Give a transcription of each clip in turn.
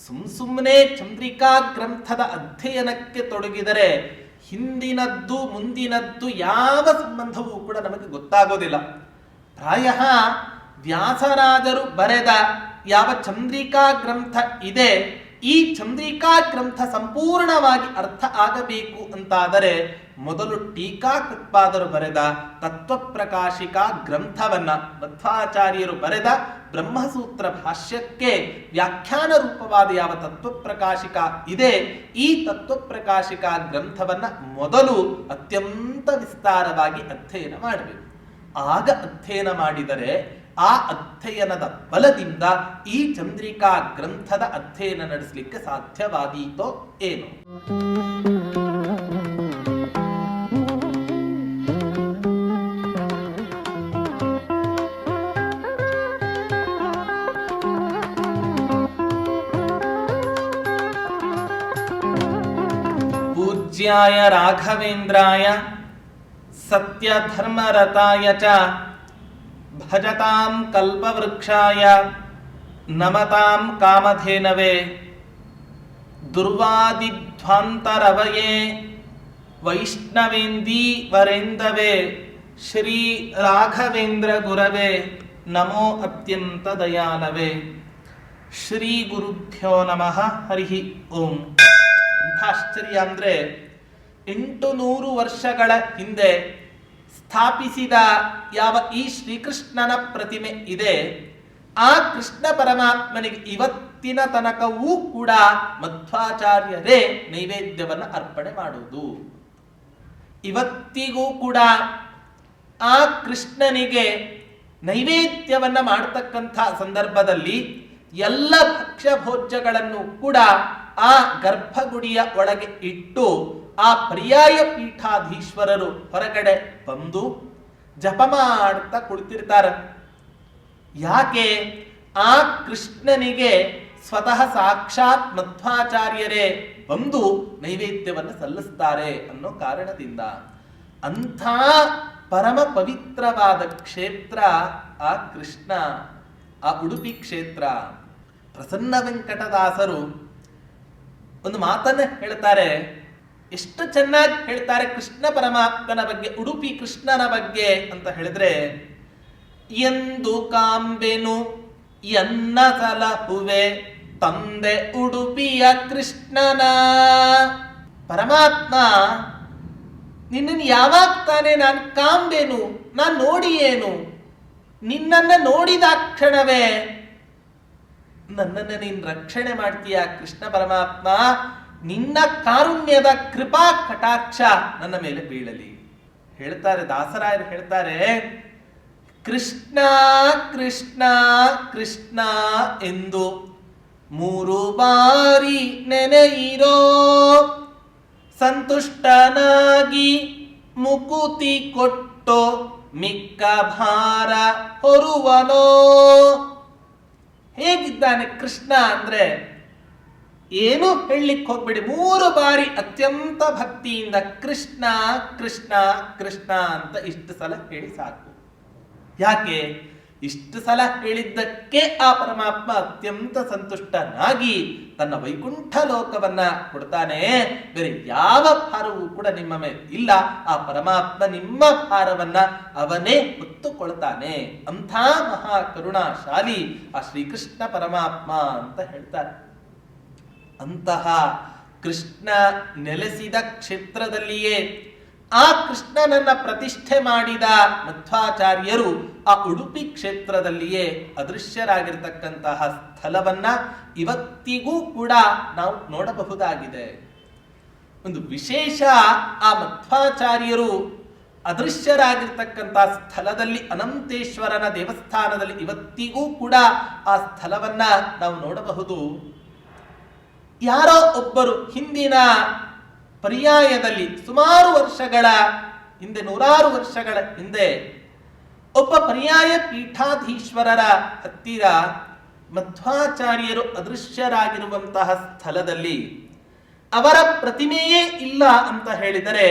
ಸುಮ್ಮನೆ ಚಂದ್ರಿಕಾ ಗ್ರಂಥದ ಅಧ್ಯಯನಕ್ಕೆ ತೊಡಗಿದರೆ ಹಿಂದಿನದ್ದು ಮುಂದಿನದ್ದು ಯಾವ ಸಂಬಂಧವೂ ಕೂಡ ನಮಗೆ ಗೊತ್ತಾಗೋದಿಲ್ಲ. ಪ್ರಾಯ ವ್ಯಾಸರಾಜರು ಬರೆದ ಯಾವ ಚಂದ್ರಿಕಾ ಗ್ರಂಥ ಇದೆ, ಈ ಚಂದ್ರಿಕಾ ಗ್ರಂಥ ಸಂಪೂರ್ಣವಾಗಿ ಅರ್ಥ ಆಗಬೇಕು ಅಂತಾದರೆ ಮೊದಲು ಟೀಕಾಕೃತ್ಪಾದರು ಬರೆದ ತತ್ವಪ್ರಕಾಶಿಕಾ ಗ್ರಂಥವನ್ನ, ಮಧ್ವಾಚಾರ್ಯರು ಬರೆದ ಬ್ರಹ್ಮಸೂತ್ರ ಭಾಷ್ಯಕ್ಕೆ ವ್ಯಾಖ್ಯಾನ ರೂಪವಾದ ಯಾವ ತತ್ವಪ್ರಕಾಶಿಕ ಇದೆ, ಈ ತತ್ವಪ್ರಕಾಶಿಕಾ ಗ್ರಂಥವನ್ನ ಮೊದಲು ಅತ್ಯಂತ ವಿಸ್ತಾರವಾಗಿ ಅಧ್ಯಯನ ಮಾಡಬೇಕು. ಆಗ ಅಧ್ಯಯನ ಮಾಡಿದರೆ ಆ ಅಧ್ಯಯನದ ಬಲದಿಂದ ಈ ಚಂದ್ರಿಕಾ ಗ್ರಂಥದ ಅಧ್ಯಯನ ನಡೆಸಲಿಕ್ಕೆ ಸಾಧ್ಯವಾದೀತೋ ಏನು. ಪೂಜ್ಯಾಯ ರಾಘವೇಂದ್ರಾಯ ಸತ್ಯಧರ್ಮರತಾಯ ಚ ಭಜತಾಂ ಕಲ್ಪವೃಕ್ಷಾಯ ನಮತಾಂ ಕಾಮಧೇನವೇ ದುರ್ವಾದಿಧ್ವಾಂತರವಯೇ ವೈಷ್ಣವೇಂದೀವರೇಂದವೇ ಶ್ರೀ ರಾಘವೇಂದ್ರ ಗುರವೇ ನಮೋ ಅತ್ಯಂತ ದಯಾಲವೇ. ಶ್ರೀ ಗುರುಭ್ಯೋ ನಮಃ. ಹರಿ ಓಂ. ಎಂಥ ಆಶ್ಚರ್ಯ ಅಂದ್ರೆ 800 ವರ್ಷಗಳ ಹಿಂದೆ ಸ್ಥಾಪಿಸಿದ ಯಾವ ಈ ಶ್ರೀಕೃಷ್ಣನ ಪ್ರತಿಮೆ ಇದೆ, ಆ ಕೃಷ್ಣ ಪರಮಾತ್ಮನಿಗೆ ಇವತ್ತಿನ ತನಕವೂ ಕೂಡ ಮಧ್ವಾಚಾರ್ಯರೇ ನೈವೇದ್ಯವನ್ನು ಅರ್ಪಣೆ ಮಾಡುವುದು. ಇವತ್ತಿಗೂ ಕೂಡ ಆ ಕೃಷ್ಣನಿಗೆ ನೈವೇದ್ಯವನ್ನ ಮಾಡತಕ್ಕಂಥ ಸಂದರ್ಭದಲ್ಲಿ ಎಲ್ಲ ಭಕ್ಷ್ಯ ಭೋಜ್ಯಗಳನ್ನು ಕೂಡ ಆ ಗರ್ಭಗುಡಿಯ ಒಳಗೆ ಇಟ್ಟು ಆ ಪರ್ಯಾಯ ಪೀಠಾಧೀಶ್ವರರು ಹೊರಗಡೆ ಬಂದು ಜಪ ಮಾಡ್ತಾ ಕುಳಿತಿರ್ತಾರೆ. ಯಾಕೆ? ಆ ಕೃಷ್ಣನಿಗೆ ಸ್ವತಃ ಸಾಕ್ಷಾತ್ ಮಧ್ವಾಚಾರ್ಯರೇ ಬಂದು ನೈವೇದ್ಯವನ್ನು ಸಲ್ಲಿಸ್ತಾರೆ ಅನ್ನೋ ಕಾರಣದಿಂದ ಅಂಥ ಪರಮ ಪವಿತ್ರವಾದ ಕ್ಷೇತ್ರ ಆ ಕೃಷ್ಣ, ಆ ಉಡುಪಿ ಕ್ಷೇತ್ರ. ಪ್ರಸನ್ನ ವೆಂಕಟದಾಸರು ಒಂದು ಮಾತನ್ನ ಹೇಳ್ತಾರೆ, ಎಷ್ಟು ಚೆನ್ನಾಗಿ ಹೇಳ್ತಾರೆ ಕೃಷ್ಣ ಪರಮಾತ್ಮನ ಬಗ್ಗೆ, ಉಡುಪಿ ಕೃಷ್ಣನ ಬಗ್ಗೆ ಅಂತ ಹೇಳಿದ್ರೆ, ಎಂದು ಕಾಂಬೆನು ಎನ್ನ ಸಲಹುವೆ ತಂದೆ ಉಡುಪಿಯ ಕೃಷ್ಣನ. ಪರಮಾತ್ಮ ನಿನ್ನನ್ನು ಯಾವಾಗ ತಾನೇ ನಾನು ಕಾಂಬೆನು, ನಾನು ನೋಡಿಯೇನು, ನಿನ್ನನ್ನ ನೋಡಿದ ಕ್ಷಣವೇ ನನ್ನನ್ನು ನೀನು ರಕ್ಷಣೆ ಮಾಡ್ತೀಯ ಕೃಷ್ಣ ಪರಮಾತ್ಮ, ನಿನ್ನ ಕಾರುಣ್ಯದ ಕೃಪಾ ಕಟಾಕ್ಷ ನನ್ನ ಮೇಲೆ ಬೀಳಲಿ. ಹೇಳ್ತಾರೆ ದಾಸರಾಯರು, ಹೇಳ್ತಾರೆ ಕೃಷ್ಣ ಕೃಷ್ಣ ಕೃಷ್ಣ ಎಂದು 3 ಬಾರಿ ನೆನೆಯಿರೋ, ಸಂತುಷ್ಟನಾಗಿ ಮುಕುತಿ ಕೊಟ್ಟು ಮಿಕ್ಕ ಭಾರ ಹೊರುವನೋ. ಹೇಗಿದ್ದಾನೆ ಕೃಷ್ಣ ಅಂದ್ರೆ ಏನು ಹೇಳಲಿಕ್ಕೆ ಹೋಗ್ಬೇಡಿ, 3 ಬಾರಿ ಅತ್ಯಂತ ಭಕ್ತಿಯಿಂದ ಕೃಷ್ಣ ಕೃಷ್ಣ ಕೃಷ್ಣ ಅಂತ ಇಷ್ಟು ಸಲ ಹೇಳಿ ಸಾಕು. ಯಾಕೆ? ಇಷ್ಟು ಸಲ ಹೇಳಿದ್ದಕ್ಕೆ ಆ ಪರಮಾತ್ಮ ಅತ್ಯಂತ ಸಂತುಷ್ಟನಾಗಿ ತನ್ನ ವೈಕುಂಠ ಲೋಕವನ್ನ ಕೊಡ್ತಾನೆ. ಬೇರೆ ಯಾವ ಭಾರವೂ ಕೂಡ ನಿಮ್ಮ ಮೇಲೆ ಇಲ್ಲ. ಆ ಪರಮಾತ್ಮ ನಿಮ್ಮ ಭಾರವನ್ನ ಅವನೇ ಹೊತ್ತುಕೊಳ್ತಾನೆ. ಅಂಥ ಮಹಾ ಕರುಣಾಶಾಲಿ ಆ ಶ್ರೀಕೃಷ್ಣ ಪರಮಾತ್ಮ ಅಂತ ಹೇಳ್ತಾರೆ. ಅಂತಹ ಕೃಷ್ಣ ನೆಲೆಸಿದ ಕ್ಷೇತ್ರದಲ್ಲಿಯೇ ಆ ಕೃಷ್ಣನನ್ನ ಪ್ರತಿಷ್ಠೆ ಮಾಡಿದ ಮಧ್ವಾಚಾರ್ಯರು ಆ ಉಡುಪಿ ಕ್ಷೇತ್ರದಲ್ಲಿಯೇ ಅದೃಶ್ಯರಾಗಿರ್ತಕ್ಕಂತಹ ಸ್ಥಳವನ್ನ ಇವತ್ತಿಗೂ ಕೂಡ ನಾವು ನೋಡಬಹುದಾಗಿದೆ. ಒಂದು ವಿಶೇಷ, ಆ ಮಧ್ವಾಚಾರ್ಯರು ಅದೃಶ್ಯರಾಗಿರ್ತಕ್ಕಂತಹ ಸ್ಥಳದಲ್ಲಿ ಅನಂತೇಶ್ವರನ ದೇವಸ್ಥಾನದಲ್ಲಿ ಇವತ್ತಿಗೂ ಕೂಡ ಆ ಸ್ಥಳವನ್ನ ನಾವು ನೋಡಬಹುದು. ಯಾರೋ ಒಬ್ಬರು ಹಿಂದಿನ ಪರ್ಯಾಯದಲ್ಲಿ ಸುಮಾರು ವರ್ಷಗಳ ಹಿಂದೆ, 100 ವರ್ಷಗಳ ಹಿಂದೆ ಒಬ್ಬ ಪರ್ಯಾಯ ಪೀಠಾಧೀಶ್ವರರ ಹತ್ತಿರ ಮಧ್ವಾಚಾರ್ಯರು ಅದೃಶ್ಯರಾಗಿರುವಂತಹ ಸ್ಥಳದಲ್ಲಿ ಅವರ ಪ್ರತಿಮೆಯೇ ಇಲ್ಲ ಅಂತ ಹೇಳಿದರೆ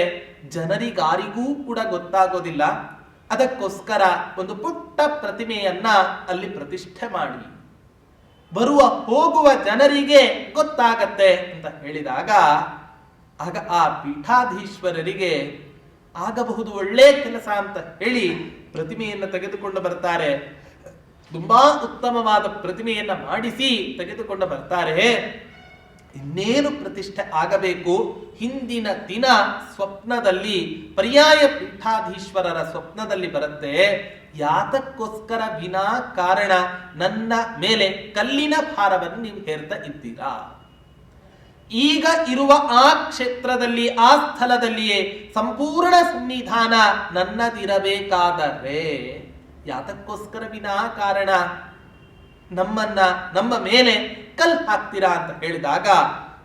ಜನರಿಗಾರಿಗೂ ಕೂಡ ಗೊತ್ತಾಗೋದಿಲ್ಲ. ಅದಕ್ಕೋಸ್ಕರ ಒಂದು ಪುಟ್ಟ ಪ್ರತಿಮೆಯನ್ನ ಅಲ್ಲಿ ಪ್ರತಿಷ್ಠೆ ಮಾಡಿ ಬರುವ ಹೋಗುವ ಜನರಿಗೆ ಗೊತ್ತಾಗತ್ತೆ ಅಂತ ಹೇಳಿದಾಗ ಆಗ ಆ ಪೀಠಾಧೀಶ್ವರರಿಗೆ ಆಗಬಹುದು ಒಳ್ಳೆ ಕೆಲಸ ಅಂತ ಹೇಳಿ ಪ್ರತಿಮೆಯನ್ನು ತೆಗೆದುಕೊಂಡು ಬರ್ತಾರೆ. ತುಂಬಾ ಉತ್ತಮವಾದ ಪ್ರತಿಮೆಯನ್ನ ಮಾಡಿಸಿ ತೆಗೆದುಕೊಂಡು ಬರ್ತಾರೆ. ಇನ್ನೇನು ಪ್ರತಿಷ್ಠೆ ಆಗಬೇಕು. ಹಿಂದಿನ ದಿನ ಸ್ವಪ್ನದಲ್ಲಿ ಪರ್ಯಾಯ ಪೀಠಾಧೀಶ್ವರರ ಸ್ವಪ್ನದಲ್ಲಿ ಬರುತ್ತೆ, ಯಾತಕ್ಕೋಸ್ಕರ ವಿನಾ ಕಾರಣ ನನ್ನ ಮೇಲೆ ಕಲ್ಲಿನ ಭಾರವನ್ನು ನೀವು ಹೇರ್ತಾ ಇದ್ದೀರಾ? ಈಗ ಇರುವ ಆ ಕ್ಷೇತ್ರದಲ್ಲಿ ಆ ಸ್ಥಳದಲ್ಲಿಯೇ ಸಂಪೂರ್ಣ ಸನ್ನಿಧಾನ ನನ್ನದಿರಬೇಕಾದರೆ ಯಾತಕ್ಕೋಸ್ಕರ ವಿನಾ ಕಾರಣ ನಮ್ಮ ಮೇಲೆ ಕಲ್ ಹಾಕ್ತೀರಾ ಅಂತ ಹೇಳಿದಾಗ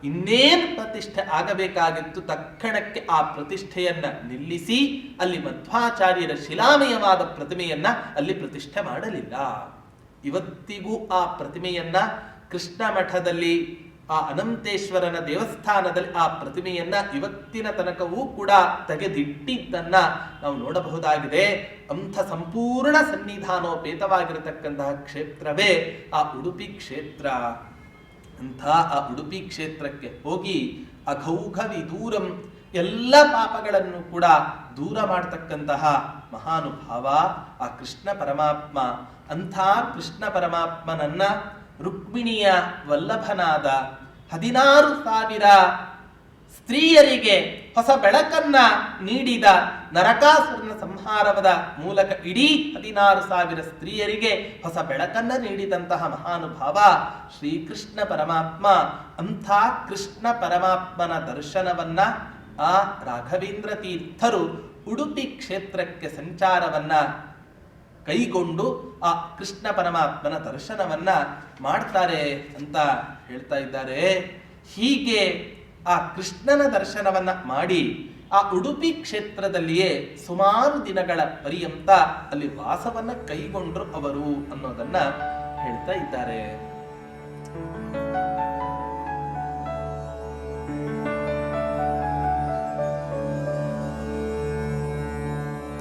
ಇನ್ನೇನು ಪ್ರತಿಷ್ಠೆ ಆಗಬೇಕಾಗಿತ್ತು. ತಕ್ಷಣಕ್ಕೆ ಆ ಪ್ರತಿಷ್ಠೆಯನ್ನ ನಿಲ್ಲಿಸಿ ಅಲ್ಲಿ ಮಧ್ವಾಚಾರ್ಯರ ಶಿಲಾಮಯವಾದ ಪ್ರತಿಮೆಯನ್ನ ಅಲ್ಲಿ ಪ್ರತಿಷ್ಠೆ ಮಾಡಲಿಲ್ಲ. ಇವತ್ತಿಗೂ ಆ ಪ್ರತಿಮೆಯನ್ನ ಕೃಷ್ಣ ಮಠದಲ್ಲಿ ಆ ಅನಂತೇಶ್ವರನ ದೇವಸ್ಥಾನದಲ್ಲಿ ಆ ಪ್ರತಿಮೆಯನ್ನ ಇವತ್ತಿನ ತನಕವೂ ಕೂಡ ತೆಗೆದಿಟ್ಟಿದ್ದನ್ನ ನಾವು ನೋಡಬಹುದಾಗಿದೆ. ಅಂಥ ಸಂಪೂರ್ಣ ಸನ್ನಿಧಾನೋಪೇತವಾಗಿರತಕ್ಕಂತಹ ಕ್ಷೇತ್ರವೇ ಆ ಉಡುಪಿ ಕ್ಷೇತ್ರ. ಅಂಥ ಆ ಉಡುಪಿ ಕ್ಷೇತ್ರಕ್ಕೆ ಹೋಗಿ ಅಘೌಘ ವಿದೂರಂ ಎಲ್ಲ ಪಾಪಗಳನ್ನು ಕೂಡ ದೂರ ಮಾಡತಕ್ಕಂತಹ ಮಹಾನುಭಾವ ಆ ಕೃಷ್ಣ ಪರಮಾತ್ಮ. ಅಂಥ ಕೃಷ್ಣ ಪರಮಾತ್ಮನನ್ನ ರುಕ್ಮಿಣಿಯ ವಲ್ಲಭನಾದ 16,000 ಸ್ತ್ರೀಯರಿಗೆ ಹೊಸ ಬೆಳಕನ್ನ ನೀಡಿದ ನರಕಾಸುರನ ಸಂಹಾರದ ಮೂಲಕ ಇಡೀ 16,000 ಸ್ತ್ರೀಯರಿಗೆ ಹೊಸ ಬೆಳಕನ್ನ ನೀಡಿದಂತಹ ಮಹಾನುಭಾವ ಶ್ರೀಕೃಷ್ಣ ಪರಮಾತ್ಮ. ಅಂಥ ಕೃಷ್ಣ ಪರಮಾತ್ಮನ ದರ್ಶನವನ್ನ ಆ ರಾಘವೇಂದ್ರ ತೀರ್ಥರು ಉಡುಪಿ ಕ್ಷೇತ್ರಕ್ಕೆ ಸಂಚಾರವನ್ನ ಕೈಗೊಂಡು ಆ ಕೃಷ್ಣ ಪರಮಾತ್ಮನ ದರ್ಶನವನ್ನ ಮಾಡ್ತಾರೆ ಅಂತ ಹೇಳ್ತಾ ಇದ್ದಾರೆ. ಹೀಗೆ ಆ ಕೃಷ್ಣನ ದರ್ಶನವನ್ನ ಮಾಡಿ ಆ ಉಡುಪಿ ಕ್ಷೇತ್ರದಲ್ಲಿಯೇ ಸುಮಾರು ದಿನಗಳ ಪರ್ಯಂತ ಅಲ್ಲಿ ವಾಸವನ್ನ ಕೈಗೊಂಡ್ರು ಅವರು ಅನ್ನೋದನ್ನ ಹೇಳ್ತಾ ಇದ್ದಾರೆ.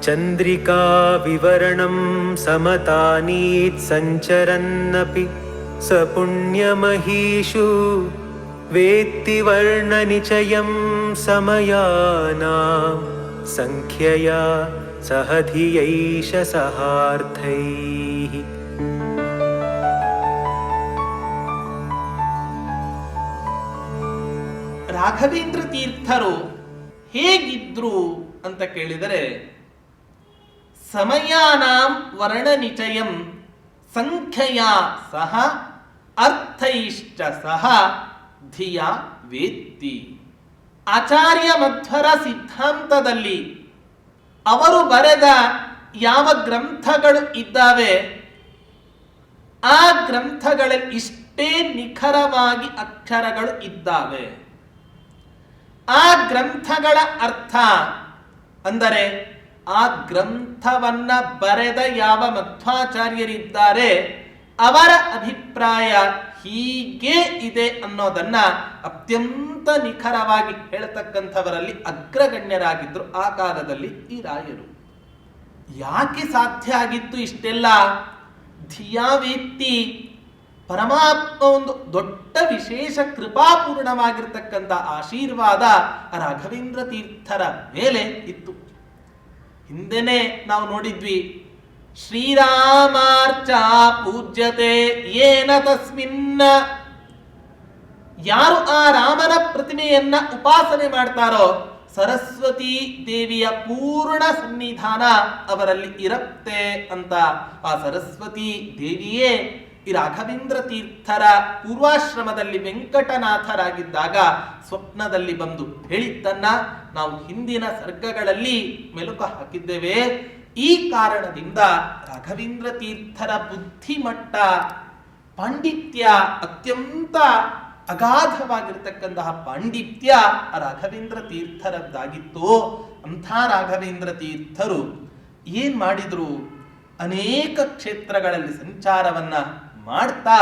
ಚಂದ್ರಿಕಾ ವಿವರಣಂ ಸಮತಾನೀತ್ ಸಂಚರನ್ನಪಿ ಸ ಪುಣ್ಯಮಹೀಷು ವೇತ್ತಿ ವರ್ಣನಿಚಯಂ ಸಮಯಾನಾಂ ಸಂಖ್ಯಯಾ ಸಹ ಧಿಯೈಷ ಸಹಾರ್ಥೈಃ. ರಾಘವೇಂದ್ರ ತೀರ್ಥರು ಹೇಗಿದ್ರು ಅಂತ ಕೇಳಿದರೆ ಸಮಯಾನಾಂ ವರ್ಣನಿಚಯಂ ಸಂಖ್ಯೆಯಾ ಸಹ ಅರ್ಥೈಶ್ಚ ಸಹ ಧಿಯ ವೇತ್ತಿ. ಆಚಾರ್ಯ ಮಧ್ವರ ಸಿದ್ಧಾಂತದಲ್ಲಿ ಅವರು ಬರೆದ ಯಾವ ಗ್ರಂಥಗಳು ಇದ್ದಾವೆ ಆ ಗ್ರಂಥಗಳಲ್ಲಿ ಇಷ್ಟೇ ನಿಖರವಾಗಿ ಅಕ್ಷರಗಳು ಇದ್ದಾವೆ. ಆ ಗ್ರಂಥಗಳ ಅರ್ಥ ಅಂದರೆ ಆ ಗ್ರಂಥವನ್ನ ಬರೆದ ಯಾವ ಮಧ್ವಾಚಾರ್ಯರಿದ್ದಾರೆ ಅವರ ಅಭಿಪ್ರಾಯ ಹೀಗೆ ಇದೆ ಅನ್ನೋದನ್ನ ಅತ್ಯಂತ ನಿಖರವಾಗಿ ಹೇಳತಕ್ಕಂಥವರಲ್ಲಿ ಅಗ್ರಗಣ್ಯರಾಗಿದ್ರು ಆ ಕಾಲದಲ್ಲಿ ಈ ರಾಯರು. ಯಾಕೆ ಸಾಧ್ಯ ಆಗಿತ್ತು ಇಷ್ಟೆಲ್ಲ? ಧಿಯಾವೇತ್ತಿ ಪರಮಾತ್ಮ ಒಂದು ದೊಡ್ಡ ವಿಶೇಷ ಕೃಪಾಪೂರ್ಣವಾಗಿರ್ತಕ್ಕಂಥ ಆಶೀರ್ವಾದ ರಾಘವೇಂದ್ರ ತೀರ್ಥರ ಮೇಲೆ ಇತ್ತು. ಹಿಂದೆನೆ ನಾವು ನೋಡಿದ್ವಿ, ಶ್ರೀರಾಮಾರ್ಚಾ ಪೂಜ್ಯತೆ ಯೇನ ತಸ್ಮಿನ್ನ. ಯಾರು ಆ ರಾಮನ ಪ್ರತಿಮೆಯನ್ನ ಉಪಾಸನೆ ಮಾಡ್ತಾರೋ ಸರಸ್ವತಿ ದೇವಿಯ ಪೂರ್ಣ ಸನ್ನಿಧಾನ ಅವರಲ್ಲಿ ಇರುತ್ತೆ ಅಂತ. ಆ ಸರಸ್ವತಿ ದೇವಿಯೇ ಈ ರಾಘವೇಂದ್ರ ತೀರ್ಥರ ಪೂರ್ವಾಶ್ರಮದಲ್ಲಿ ವೆಂಕಟನಾಥರಾಗಿದ್ದಾಗ ಸ್ವಪ್ನದಲ್ಲಿ ಬಂದು ಹೇಳಿದ್ದನ್ನ ನಾವು ಹಿಂದಿನ ಸರ್ಗಗಳಲ್ಲಿ ಮೆಲುಕು ಹಾಕಿದ್ದೇವೆ. ಈ ಕಾರಣದಿಂದ ರಾಘವೇಂದ್ರ ತೀರ್ಥರ ಬುದ್ಧಿಮಟ್ಟ ಪಾಂಡಿತ್ಯ ಅತ್ಯಂತ ಅಗಾಧವಾಗಿರ್ತಕ್ಕಂತಹ ಪಾಂಡಿತ್ಯ ರಾಘವೇಂದ್ರ ತೀರ್ಥರದ್ದಾಗಿತ್ತು. ಅಂಥ ರಾಘವೇಂದ್ರ ತೀರ್ಥರು ಏನ್ ಮಾಡಿದ್ರು? ಅನೇಕ ಕ್ಷೇತ್ರಗಳಲ್ಲಿ ಸಂಚಾರವನ್ನ ಮಾಡ್ತಾ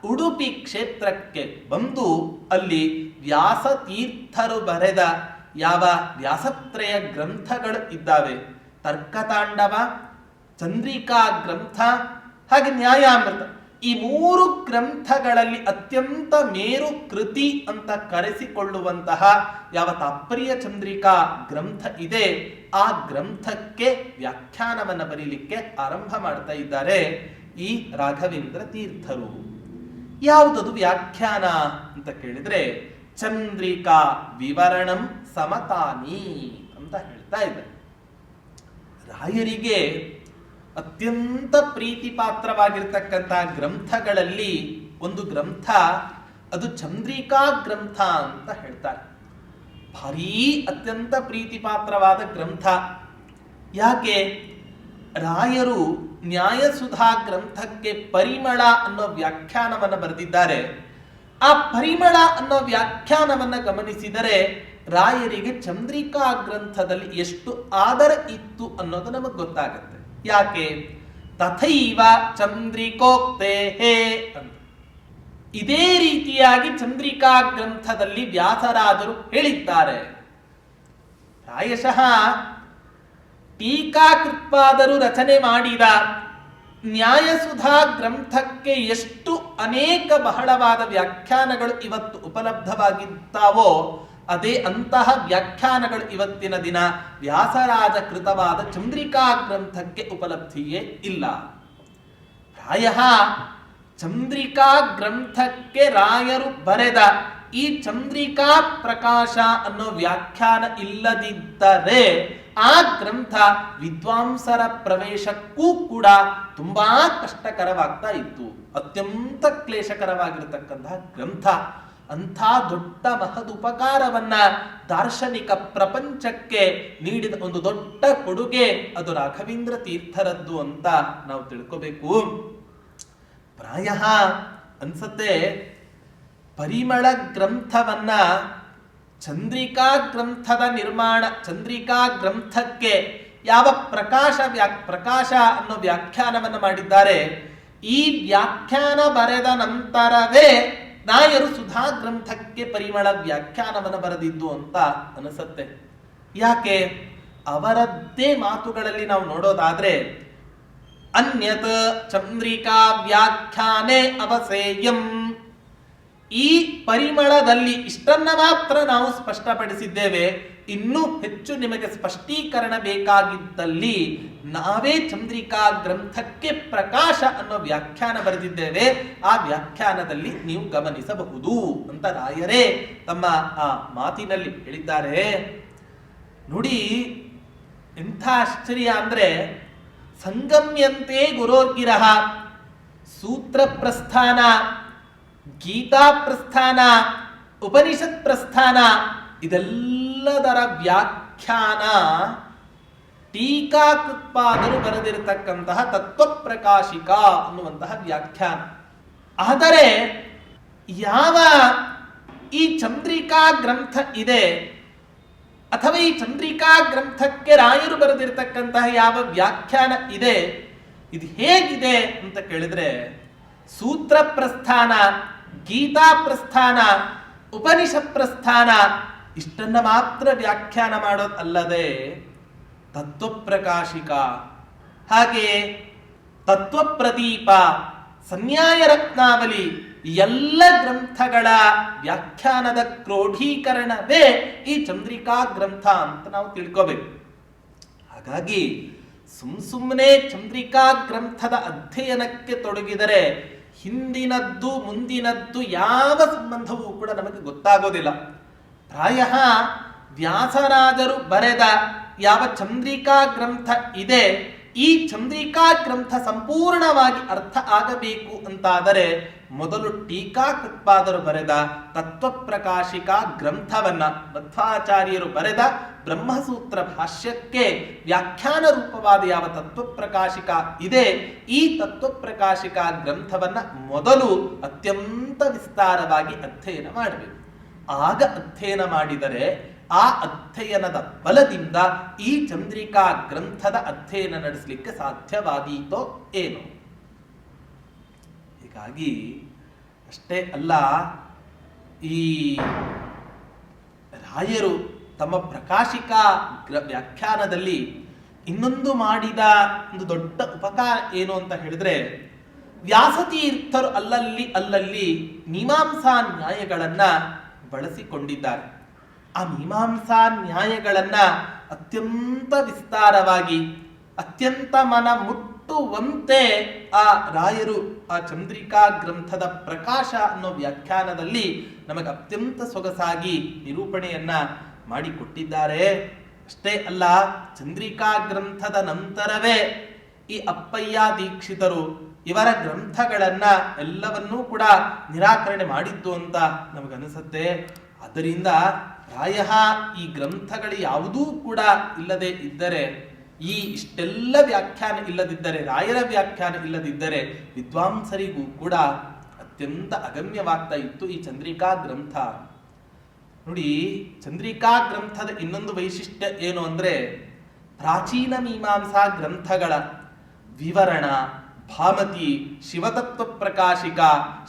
ಉಡುಪಿ ಕ್ಷೇತ್ರಕ್ಕೆ ಬಂದು ಅಲ್ಲಿ ವ್ಯಾಸ ತೀರ್ಥರು ಬರೆದ ಯಾವ ವ್ಯಾಸತ್ರಯ ಗ್ರಂಥಗಳು ಇದ್ದಾವೆ, ತರ್ಕತಾಂಡವ, ಚಂದ್ರಿಕಾ ಗ್ರಂಥ, ಹಾಗೆ ನ್ಯಾಯಾಮೃತ, ಈ 3 ಗ್ರಂಥಗಳಲ್ಲಿ ಅತ್ಯಂತ ಮೇರು ಕೃತಿ ಅಂತ ಕರೆಸಿಕೊಳ್ಳುವಂತಹ ಯಾವ ತಾತ್ಪರ್ಯ ಚಂದ್ರಿಕಾ ಗ್ರಂಥ ಇದೆ, ಆ ಗ್ರಂಥಕ್ಕೆ ವ್ಯಾಖ್ಯಾನವನ್ನು ಬರೀಲಿಕ್ಕೆ ಆರಂಭ ಮಾಡ್ತಾ ಇದ್ದಾರೆ ಈ ರಾಘವೇಂದ್ರ ತೀರ್ಥರು. ಯಾವುದದು ವ್ಯಾಖ್ಯಾನ ಅಂತ ಕೇಳಿದ್ರೆ ಚಂದ್ರಿಕಾ ವಿವರಣಂ ಸಮತಾನಿ ಅಂತ ಹೇಳ್ತಾ ಇದ್ದಾರೆ. ರಾಯರಿಗೆ ಅತ್ಯಂತ ಪ್ರೀತಿ ಪಾತ್ರವಾಗಿರ್ತಕ್ಕಂತಹ ಗ್ರಂಥಗಳಲ್ಲಿ ಒಂದು ಗ್ರಂಥ ಅದು ಚಂದ್ರಿಕಾ ಗ್ರಂಥ ಅಂತ ಹೇಳ್ತಾರೆ. ಭಾರೀ ಅತ್ಯಂತ ಪ್ರೀತಿ ಪಾತ್ರವಾದ ಗ್ರಂಥ. ಯಾಕೆ? ರಾಯರು ನ್ಯಾಯಸುಧಾ ಗ್ರಂಥಕ್ಕೆ ಪರಿಮಳ ಅನ್ನೋ ವ್ಯಾಖ್ಯಾನವನ್ನು ಬರೆದಿದ್ದಾರೆ. ಆ ಪರಿಮಳ ಅನ್ನೋ ವ್ಯಾಖ್ಯಾನವನ್ನು ಗಮನಿಸಿದರೆ ರಾಯರಿಗೆ ಚಂದ್ರಿಕಾ ಗ್ರಂಥದಲ್ಲಿ ಎಷ್ಟು ಆದರ ಇತ್ತು ಅನ್ನೋದು ನಮಗೆ ಗೊತ್ತಾಗುತ್ತೆ. ಯಾಕೆ? ತಥೈವ ಚಂದ್ರಿಕೋಕ್ತೆ ಅಂತ ಇದೇ ರೀತಿಯಾಗಿ ಚಂದ್ರಿಕಾ ಗ್ರಂಥದಲ್ಲಿ ವ್ಯಾಸರಾಜರು ಹೇಳಿದ್ದಾರೆ. ಪ್ರಾಯಶಃ ಟೀಕಾಕೃತ್ಪಾದರು ರಚನೆ ಮಾಡಿದ ನ್ಯಾಯಸುಧಾ ಗ್ರಂಥಕ್ಕೆ ಎಷ್ಟು ಅನೇಕ ಬಹಳವಾದ ವ್ಯಾಖ್ಯಾನಗಳು ಇವತ್ತು ಉಪಲಬ್ಧವಾಗಿದ್ದಾವೋ ಅದೇ ಅಂತಹ ವ್ಯಾಖ್ಯಾನಗಳು ಇವತ್ತಿನ ದಿನ ವ್ಯಾಸರಾಜ ಕೃತವಾದ ಚಂದ್ರಿಕಾ ಗ್ರಂಥಕ್ಕೆ ಉಪಲಬ್ಧಿಯೇ ಇಲ್ಲ. ಪ್ರಾಯಃ ಚಂದ್ರಿಕಾ ಗ್ರಂಥಕ್ಕೆ ರಾಯರು ಬರೆದ ಈ ಚಂದ್ರಿಕಾ ಪ್ರಕಾಶ ಅನ್ನೋ ವ್ಯಾಖ್ಯಾನ ಇಲ್ಲದಿದ್ದರೆ ಆ ಗ್ರಂಥ ವಿದ್ವಾಂಸರ ಪ್ರವೇಶಕ್ಕೂ ಕೂಡ ತುಂಬಾ ಕಷ್ಟಕರವಾಗ್ತಾ ಇತ್ತು. ಅತ್ಯಂತ ಕ್ಲೇಶಕರವಾಗಿರತಕ್ಕಂತಹ ಗ್ರಂಥ. ಅಂಥ ದೊಡ್ಡ ಮಹದುಪಕಾರವನ್ನ ದಾರ್ಶನಿಕ ಪ್ರಪಂಚಕ್ಕೆ ನೀಡಿದ ಒಂದು ದೊಡ್ಡ ಕೊಡುಗೆ ಅದು ರಾಘವೇಂದ್ರ ತೀರ್ಥರದ್ದು ಅಂತ ನಾವು ತಿಳ್ಕೋಬೇಕು. ಪ್ರಾಯಃ ಅನ್ಸತ್ತೆ ಪರಿಮಳ ಗ್ರಂಥವನ್ನ ಚಂದ್ರಿಕಾ ಗ್ರಂಥದ ನಿರ್ಮಾಣ, ಚಂದ್ರಿಕಾ ಗ್ರಂಥಕ್ಕೆ ಯಾವ ಪ್ರಕಾಶ ಅನ್ನೋ ವ್ಯಾಖ್ಯಾನವನ್ನು ಮಾಡಿದ್ದಾರೆ, ಈ ವ್ಯಾಖ್ಯಾನ ಬರೆದ ನಂತರವೇ ರಾಯರು ಸುಧಾ ಗ್ರಂಥಕ್ಕೆ ಪರಿಮಳ ವ್ಯಾಖ್ಯಾನವನ್ನು ಬರೆದಿದ್ದು ಅಂತ ಅನಿಸುತ್ತೆ. ಯಾಕೆ? ಅವರದ್ದೇ ಮಾತುಗಳಲ್ಲಿ ನಾವು ನೋಡೋದಾದ್ರೆ ಅನ್ಯತ್ ಚಂದ್ರಿಕಾ ವ್ಯಾಖ್ಯಾನೆ ಅವಸೇಯಂ, ಈ ಪರಿಮಳದಲ್ಲಿ ಇಷ್ಟನ್ನ ಮಾತ್ರ ನಾವು ಸ್ಪಷ್ಟಪಡಿಸಿದ್ದೇವೆ, ಇನ್ನೂ ಹೆಚ್ಚು ನಿಮಗೆ ಸ್ಪಷ್ಟೀಕರಣ ಬೇಕಾಗಿದ್ದಲ್ಲಿ ನಾವೇ ಚಂದ್ರಿಕಾ ಗ್ರಂಥಕ್ಕೆ ಪ್ರಕಾಶ ಅನ್ನೋ ವ್ಯಾಖ್ಯಾನ ಬರೆದಿದ್ದೇವೆ, ಆ ವ್ಯಾಖ್ಯಾನದಲ್ಲಿ ನೀವು ಗಮನಿಸಬಹುದು ಅಂತ ರಾಯರೇ ತಮ್ಮ ಆ ಮಾತಿನಲ್ಲಿ ಹೇಳಿದ್ದಾರೆ. ನೋಡಿ ಎಂಥ ಆಶ್ಚರ್ಯ ಅಂದ್ರೆ, ಸಂಗಮ್ಯಂತೆ ಗುರೋರ್ಗಿರಹ, ಸೂತ್ರ ಪ್ರಸ್ಥಾನ, ಗೀತಾ ಪ್ರಸ್ಥಾನ, ಉಪನಿಷತ್ ಪ್ರಸ್ಥಾನ ಇದೆಲ್ಲದರ ವ್ಯಾಖ್ಯಾನ ಟೀಕಾಕೃತ್ಪಾದರು ಬರೆದಿರತಕ್ಕಂತಹ ತತ್ವಪ್ರಕಾಶಿಕ ಅನ್ನುವಂತಹ ವ್ಯಾಖ್ಯಾನ. ಆದರೆ ಯಾವ ಈ ಚಂದ್ರಿಕಾ ಗ್ರಂಥ ಇದೆ ಅಥವಾ ಈ ಚಂದ್ರಿಕಾ ಗ್ರಂಥಕ್ಕೆ ರಾಯರು ಬರೆದಿರತಕ್ಕಂತಹ ಯಾವ ವ್ಯಾಖ್ಯಾನ ಇದೆ, ಇದು ಹೇಗಿದೆ ಅಂತ ಕೇಳಿದ್ರೆ ಸೂತ್ರ ಪ್ರಸ್ಥಾನ, ಗೀತಾ ಪ್ರಸ್ಥಾನ, ಉಪನಿಷತ್ ಪ್ರಸ್ಥಾನ ಇಷ್ಟನ್ನ ಮಾತ್ರ ವ್ಯಾಖ್ಯಾನ ಮಾಡೋದಲ್ಲದೆ ತತ್ವಪ್ರಕಾಶಿಕ, ಹಾಗೆ ತತ್ವಪ್ರದೀಪ, ಸನ್ಯಾಯ ರತ್ನಾವಲಿ ಎಲ್ಲ ಗ್ರಂಥಗಳ ವ್ಯಾಖ್ಯಾನದ ಕ್ರೋಢೀಕರಣವೇ ಈ ಚಂದ್ರಿಕಾ ಗ್ರಂಥ ಅಂತ ನಾವು ತಿಳ್ಕೋಬೇಕು. ಹಾಗಾಗಿ ಸುಮ್ಮನೆ ಚಂದ್ರಿಕಾ ಗ್ರಂಥದ ಅಧ್ಯಯನಕ್ಕೆ ತೊಡಗಿದರೆ ಹಿಂದಿನದ್ದು ಮುಂದಿನದ್ದು ಯಾವ ಸಂಬಂಧವೂ ಕೂಡ ನಮಗೆ ಗೊತ್ತಾಗೋದಿಲ್ಲ. ಪ್ರಾಯಃ ವ್ಯಾಸರಾಜರು ಬರೆದ ಯಾವ ಚಂದ್ರಿಕಾ ಗ್ರಂಥ ಇದೆ, ಈ ಚಂದ್ರಿಕಾ ಗ್ರಂಥ ಸಂಪೂರ್ಣವಾಗಿ ಅರ್ಥ ಆಗಬೇಕು ಅಂತಾದರೆ ಮೊದಲು ಟೀಕಾಕೃತ್ಪಾದರು ಬರೆದ ತತ್ವಪ್ರಕಾಶಿಕ ಗ್ರಂಥವನ್ನ, ಮಧ್ವಾಚಾರ್ಯರು ಬರೆದ ಬ್ರಹ್ಮಸೂತ್ರ ಭಾಷ್ಯಕ್ಕೆ ವ್ಯಾಖ್ಯಾನ ರೂಪವಾದ ಯಾವ ತತ್ವಪ್ರಕಾಶಿಕ ಇದೆ, ಈ ತತ್ವಪ್ರಕಾಶಿಕ ಗ್ರಂಥವನ್ನ ಮೊದಲು ಅತ್ಯಂತ ವಿಸ್ತಾರವಾಗಿ ಅಧ್ಯಯನ ಮಾಡಬೇಕು. ಆಗ ಅಧ್ಯಯನ ಮಾಡಿದರೆ ಆ ಅಧ್ಯಯನದ ಬಲದಿಂದ ಈ ಚಂದ್ರಿಕಾ ಗ್ರಂಥದ ಅಧ್ಯಯನ ನಡೆಸಲಿಕ್ಕೆ ಸಾಧ್ಯವಾದೀತೋ ಏನೋ. ಹೀಗಾಗಿ ಅಷ್ಟೇ ಅಲ್ಲ, ಈ ರಾಯರು ತಮ್ಮ ಪ್ರಕಾಶಿಕಾ ವ್ಯಾಖ್ಯಾನದಲ್ಲಿ ಇನ್ನೊಂದು ಮಾಡಿದ ಒಂದು ದೊಡ್ಡ ಉಪಕಾರ ಏನು ಅಂತ ಹೇಳಿದ್ರೆ, ವ್ಯಾಸತೀರ್ಥರು ಅಲ್ಲಲ್ಲಿ ಮೀಮಾಂಸಾ ನ್ಯಾಯಗಳನ್ನ ಬಳಸಿಕೊಂಡಿದ್ದಾರೆ. ಆ ಮೀಮಾಂಸಾ ನ್ಯಾಯಗಳನ್ನ ಅತ್ಯಂತ ವಿಸ್ತಾರವಾಗಿ, ಅತ್ಯಂತ ಮನ ಮುಟ್ಟುವಂತೆ ಆ ರಾಯರು ಆ ಚಂದ್ರಿಕಾ ಗ್ರಂಥದ ಪ್ರಕಾಶ ಅನ್ನೋ ವ್ಯಾಖ್ಯಾನದಲ್ಲಿ ನಮಗೆ ಅತ್ಯಂತ ಸೊಗಸಾಗಿ ನಿರೂಪಣೆಯನ್ನ ಮಾಡಿಕೊಟ್ಟಿದ್ದಾರೆ. ಅಷ್ಟೇ ಅಲ್ಲ, ಚಂದ್ರಿಕಾ ಗ್ರಂಥದ ನಂತರವೇ ಈ ಅಪ್ಪಯ್ಯ ದೀಕ್ಷಿತರು ಇವರ ಗ್ರಂಥಗಳನ್ನ ಎಲ್ಲವನ್ನೂ ಕೂಡ ನಿರಾಕರಣೆ ಮಾಡಿದ್ದು ಅಂತ ನಮಗನಿಸುತ್ತೆ. ಆದ್ದರಿಂದ ಪ್ರಾಯ ಈ ಗ್ರಂಥಗಳು ಯಾವುದೂ ಕೂಡ ಇಲ್ಲದೆ ಇದ್ದರೆ, ಈ ಇಷ್ಟೆಲ್ಲ ವ್ಯಾಖ್ಯಾನ ಇಲ್ಲದಿದ್ದರೆ, ರಾಯರ ವ್ಯಾಖ್ಯಾನ ಇಲ್ಲದಿದ್ದರೆ ವಿದ್ವಾಂಸರಿಗೂ ಕೂಡ ಅತ್ಯಂತ ಅಗಮ್ಯವಾಗ್ತಾ ಇತ್ತು ಈ ಚಂದ್ರಿಕಾ ಗ್ರಂಥ. ನೋಡಿ, ಚಂದ್ರಿಕಾ ಗ್ರಂಥದ ಇನ್ನೊಂದು ವೈಶಿಷ್ಟ್ಯ ಏನು ಅಂದ್ರೆ, ಪ್ರಾಚೀನ ಮೀಮಾಂಸಾ ಗ್ರಂಥಗಳ ವಿವರಣ, ಭಾಮತಿ, ಶಿವತತ್ವ ಪ್ರಕಾಶಿಕ,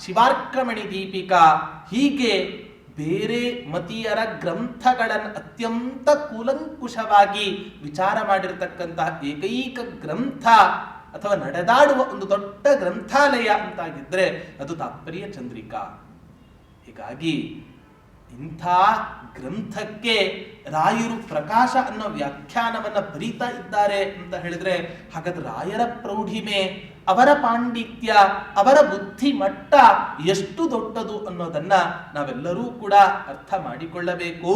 ಶಿವಾರ್ಕಮಣಿ ದೀಪಿಕಾ, ಹೀಗೆ ಬೇರೆ ಮತೀಯರ ಗ್ರಂಥಗಳನ್ನು ಅತ್ಯಂತ ಕೂಲಂಕುಷವಾಗಿ ವಿಚಾರ ಮಾಡಿರ್ತಕ್ಕಂತಹ ಏಕೈಕ ಗ್ರಂಥ ಅಥವಾ ನಡೆದಾಡುವ ಒಂದು ದೊಡ್ಡ ಗ್ರಂಥಾಲಯ ಅಂತಾಗಿದ್ರೆ ಅದು ತಾತ್ಪರ್ಯ ಚಂದ್ರಿಕಾ. ಹೀಗಾಗಿ ಇಂಥ ಗ್ರಂಥಕ್ಕೆ ರಾಯರು ಪ್ರಕಾಶ ಅನ್ನೋ ವ್ಯಾಖ್ಯಾನವನ್ನ ಬರೀತಾ ಇದ್ದಾರೆ ಅಂತ ಹೇಳಿದ್ರೆ, ಹಾಗಾದ್ರೆ ರಾಯರ ಪ್ರೌಢಿಮೆ, ಅವರ ಪಾಂಡಿತ್ಯ, ಅವರ ಬುದ್ಧಿ ಮಟ್ಟ ಎಷ್ಟು ದೊಡ್ಡದು ಅನ್ನೋದನ್ನ ನಾವೆಲ್ಲರೂ ಕೂಡ ಅರ್ಥ ಮಾಡಿಕೊಳ್ಳಬೇಕು.